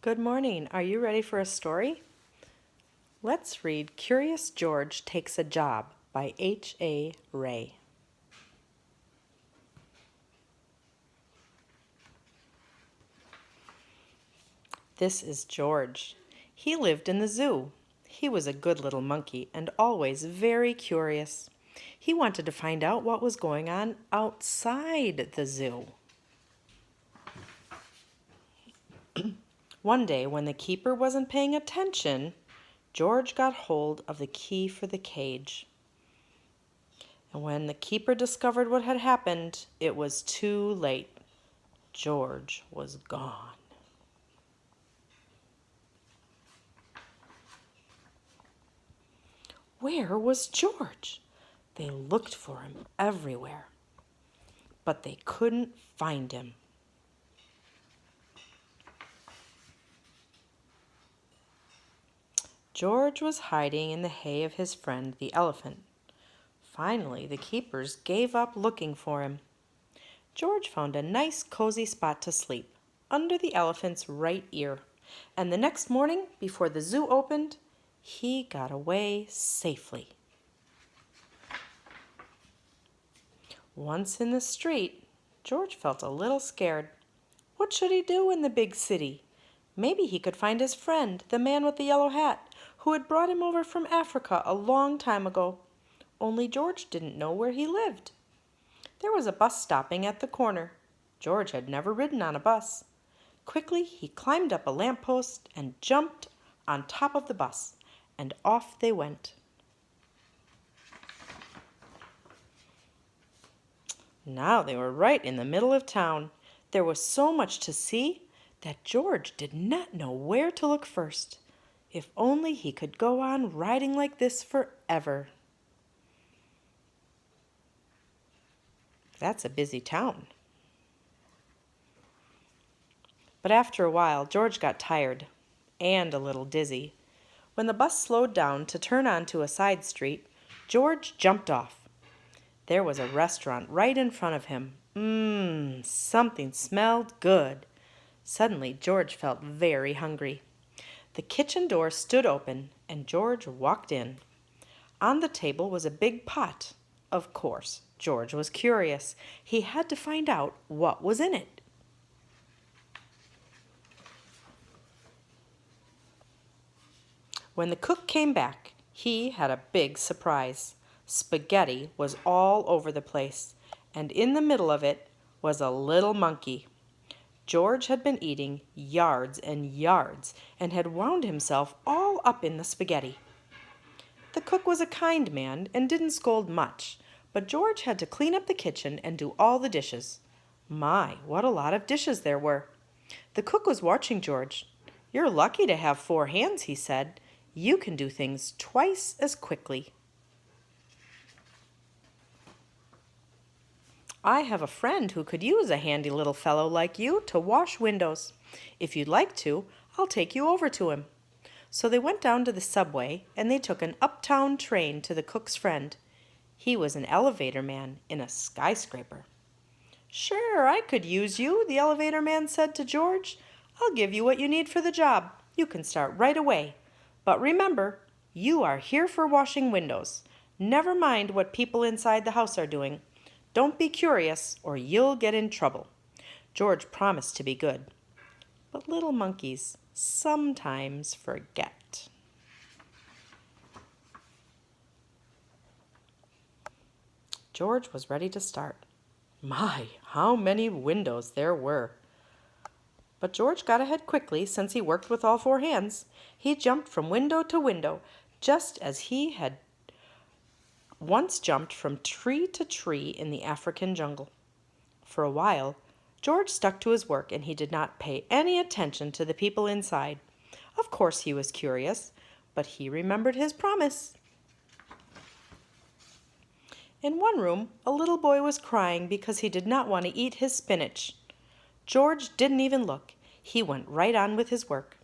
Good morning. Are you ready for a story? Let's read Curious George Takes a Job by H.A. Ray. This is George. He lived in the zoo. He was a good little monkey and always very curious. He wanted to find out what was going on outside the zoo. One day, when the keeper wasn't paying attention, George got hold of the key for the cage. And when the keeper discovered what had happened, it was too late. George was gone. Where was George? They looked for him everywhere, but they couldn't find him. George was hiding in the hay of his friend the elephant. Finally, the keepers gave up looking for him. George found a nice cozy spot to sleep, under the elephant's right ear, and the next morning, before the zoo opened, he got away safely. Once in the street, George felt a little scared. What should he do in the big city? Maybe he could find his friend, the man with the yellow hat, who had brought him over from Africa a long time ago. Only George didn't know where he lived. There was a bus stopping at the corner. George had never ridden on a bus. Quickly, he climbed up a lamppost and jumped on top of the bus, and off they went. Now they were right in the middle of town. There was so much to see that George did not know where to look first. If only he could go on riding like this forever. That's a busy town. But after a while, George got tired and a little dizzy. When the bus slowed down to turn onto a side street, George jumped off. There was a restaurant right in front of him. Something smelled good. Suddenly, George felt very hungry. The kitchen door stood open, and George walked in. On the table was a big pot. Of course, George was curious. He had to find out what was in it. When the cook came back, he had a big surprise. Spaghetti was all over the place, and in the middle of it was a little monkey. George had been eating yards and yards and had wound himself all up in the spaghetti. The cook was a kind man and didn't scold much, but George had to clean up the kitchen and do all the dishes. My, what a lot of dishes there were. The cook was watching George. "You're lucky to have 4 hands," he said. "You can do things twice as quickly." "I have a friend who could use a handy little fellow like you to wash windows. If you'd like to, I'll take you over to him." So they went down to the subway, and they took an uptown train to the cook's friend. He was an elevator man in a skyscraper. "Sure, I could use you," the elevator man said to George. "I'll give you what you need for the job. You can start right away. But remember, you are here for washing windows. Never mind what people inside the house are doing. Don't be curious, or you'll get in trouble." George promised to be good. But little monkeys sometimes forget. George was ready to start. My, how many windows there were! But George got ahead quickly since he worked with all 4 hands. He jumped from window to window, just as he had once jumped from tree to tree in the African jungle. For a while, George stuck to his work and he did not pay any attention to the people inside. Of course he was curious, but he remembered his promise. In one room, a little boy was crying because he did not want to eat his spinach. George didn't even look. He went right on with his work.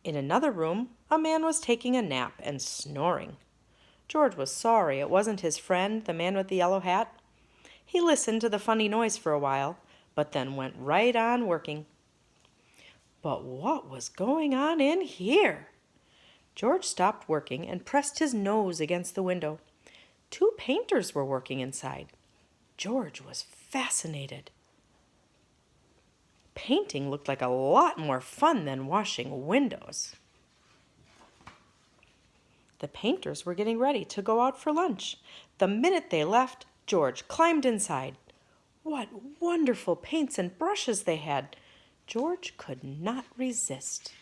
In another room, a man was taking a nap and snoring. George was sorry it wasn't his friend, the man with the yellow hat. He listened to the funny noise for a while, but then went right on working. But what was going on in here? George stopped working and pressed his nose against the window. Two painters were working inside. George was fascinated. Painting looked like a lot more fun than washing windows. The painters were getting ready to go out for lunch. The minute they left, George climbed inside. What wonderful paints and brushes they had! George could not resist.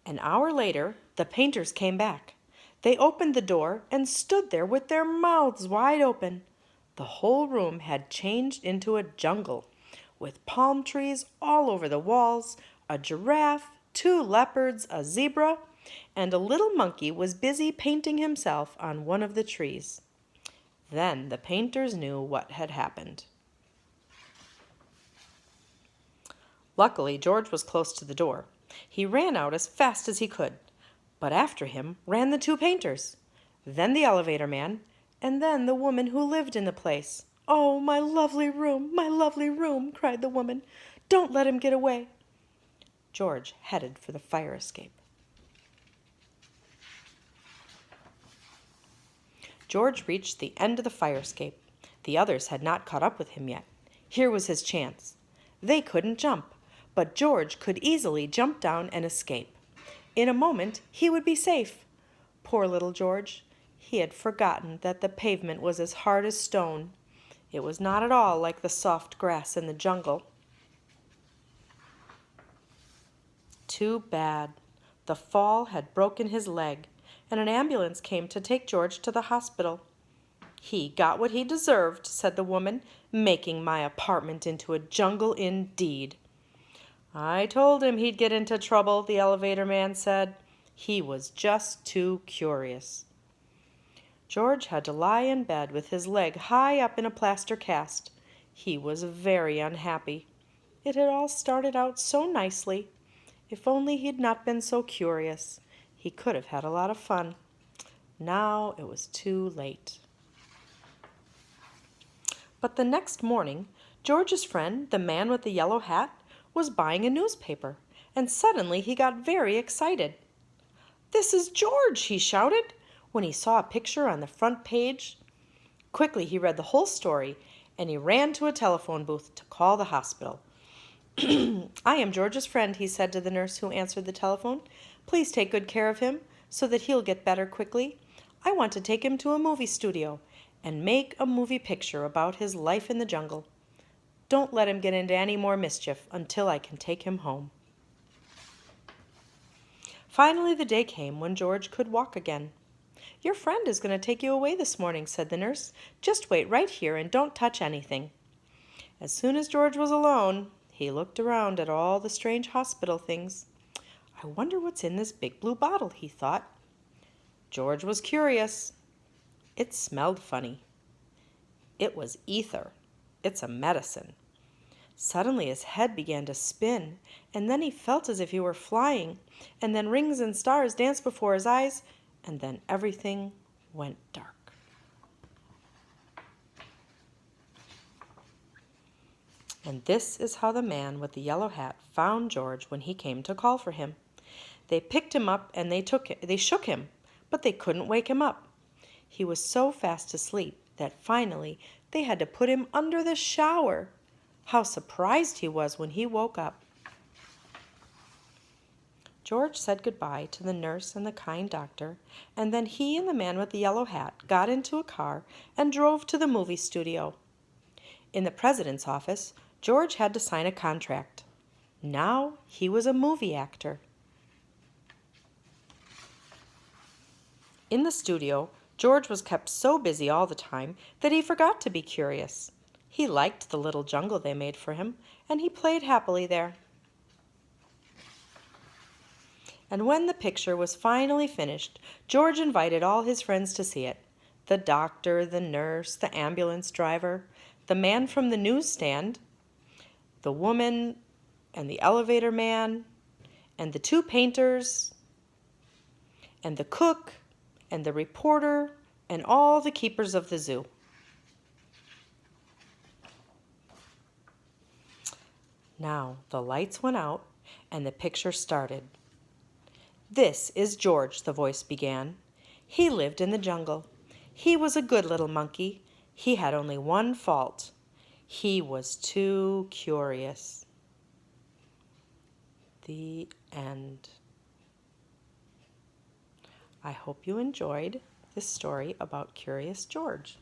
An hour later, the painters came back. They opened the door and stood there with their mouths wide open. The whole room had changed into a jungle, with palm trees all over the walls, a giraffe, two leopards, a zebra, and a little monkey was busy painting himself on one of the trees. Then the painters knew what had happened. Luckily, George was close to the door. He ran out as fast as he could, but after him ran the two painters, then the elevator man, and then the woman who lived in the place. "Oh, my lovely room," cried the woman. "Don't let him get away." George headed for the fire escape. George reached the end of the fire escape. The others had not caught up with him yet. Here was his chance. They couldn't jump, but George could easily jump down and escape. In a moment, he would be safe. Poor little George. He had forgotten that the pavement was as hard as stone. It was not at all like the soft grass in the jungle. Too bad. The fall had broken his leg, and an ambulance came to take George to the hospital. "He got what he deserved," said the woman, "making my apartment into a jungle indeed." "I told him he'd get into trouble," the elevator man said. "He was just too curious." George had to lie in bed with his leg high up in a plaster cast. He was very unhappy. It had all started out so nicely. If only he'd not been so curious, he could have had a lot of fun. Now it was too late. But the next morning, George's friend, the man with the yellow hat, was buying a newspaper, and suddenly he got very excited. "This is George!" he shouted when he saw a picture on the front page. Quickly he read the whole story, and he ran to a telephone booth to call the hospital. "I am George's friend," he said to the nurse who answered the telephone. "Please take good care of him so that he'll get better quickly. I want to take him to a movie studio and make a movie picture about his life in the jungle. Don't let him get into any more mischief until I can take him home." Finally, the day came when George could walk again. "Your friend is going to take you away this morning," said the nurse. "Just wait right here and don't touch anything." As soon as George was alone, he looked around at all the strange hospital things. "I wonder what's in this big blue bottle," he thought. George was curious. It smelled funny. It was ether. It's a medicine. Suddenly his head began to spin, and then he felt as if he were flying, and then rings and stars danced before his eyes, and then everything went dark. And this is how the man with the yellow hat found George when he came to call for him. They picked him up and they shook him, but they couldn't wake him up. He was so fast asleep that finally they had to put him under the shower. How surprised he was when he woke up. George said goodbye to the nurse and the kind doctor, and then he and the man with the yellow hat got into a car and drove to the movie studio. In the president's office, George had to sign a contract. Now he was a movie actor. In the studio, George was kept so busy all the time that he forgot to be curious. He liked the little jungle they made for him, and he played happily there. And when the picture was finally finished, George invited all his friends to see it. The doctor, the nurse, the ambulance driver, the man from the newsstand, the woman and the elevator man, and the two painters, and the cook, and the reporter, and all the keepers of the zoo. Now the lights went out and the picture started. "This is George," the voice began. "He lived in the jungle. He was a good little monkey. He had only one fault. He was too curious." The end. I hope you enjoyed this story about Curious George.